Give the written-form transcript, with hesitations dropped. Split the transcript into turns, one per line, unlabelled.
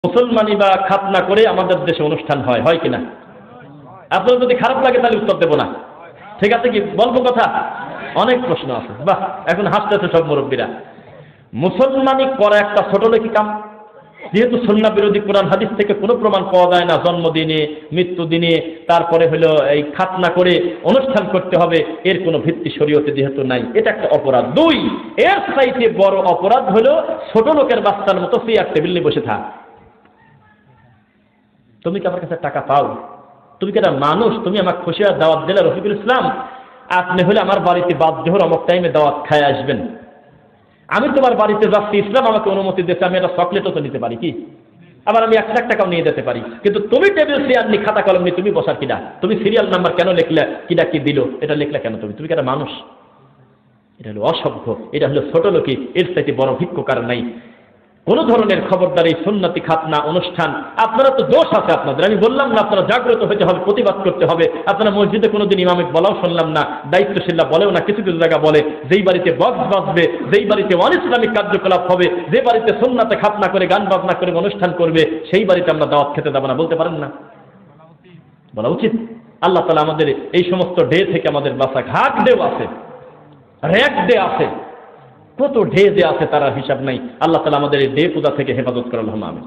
মুসলমানি বা খাতনা করে আমাদের দেশে অনুষ্ঠান হয়, হয় কিনা? আপনার যদি খারাপ লাগে তাহলে উত্তর দেবো না, ঠিক আছে কি? বলবো কথা, অনেক প্রশ্ন আছে। বাহ, এখন হাসতেছে সব মুরব্বীরা। মুসলমানি করা একটা ছোট লোকি কাম, যেহেতু সুন্নাহ বিরোধী কোরআন হাদিস থেকে কোনো প্রমাণ পাওয়া যায় না জন্মদিনে, মৃত্যুদিনে, তারপরে হলো এই খাতনা করে অনুষ্ঠান করতে হবে, এর কোনো ভিত্তি শরীয়তে যেহেতু নাই, এটা একটা অপরাধ। দুই, এর চাইতে বড় অপরাধ হলো ছোট লোকের বাচ্চার মতো চেয়ার টেবিল নিয়ে বসে থাক। তুমি কি আমার কাছে টাকা পাও? তুমি কি একটা মানুষ? তুমি আমার খুশিয়ার দাওয়াত দিলে, রফিকুল ইসলাম আপনি হলে আমার বাড়িতে বাদ জোহর অমুক টাইমে দাওয়াত খায় আসবেন, আমি তোমার বাড়িতে যাচ্ছি, ইসলাম আমাকে অনুমতি দিতে, আমি একটা চকলেটও তো নিতে পারি কি, আবার আমি 1 লাখ টাকাও নিয়ে যেতে পারি, কিন্তু তুমি টেবিল চেয়ার নিয়ে খাতা কলম নিয়ে তুমি বসার কিনা? তুমি সিরিয়াল নাম্বার কেন লিখলে, কিনা কি দিল এটা লিখলে কেন? তুমি কি একটা মানুষ? এটা হলো অসভ্য, এটা হলো ছোট লোকই, এর চাইতে বড় ভিক্ষুকার নাই। কোন ধরনের খবরদার এই সুন্নতি খাতনা অনুষ্ঠান, আপনারা তো দোষ আছে আপনাদের, আমি বললাম না আপনারা জাগ্রত হতে হবে, প্রতিবাদ করতে হবে। আপনারা মসজিদে কোনোদিন ইমামে বলাও শুনলাম না, দায়িত্বশীলরা বলেও না, কিছু কিছু জায়গা বলে যেই বাড়িতে বক্স বাজবে, যেই বাড়িতে অন ইসলামিক কার্যকলাপ হবে, যে বাড়িতে সুন্নাতে খাতনা করে গান বাজনা করে অনুষ্ঠান করবে, সেই বাড়িতে আমরা দাওয়াত খেতে দেবো না, বলতে পারেন না? বলা উচিত। আল্লাহ তাআলা আমাদের এই সমস্ত ডে থেকে আমাদের বাঁচাক। হাক ডে আছে, র্যাক ডে আছে, কত ডে যে আছে তার হিসাব নাই। আল্লাহ তাআলা আমাদের এই ডে পূজা থেকে হেফাজত করেন। আমিন।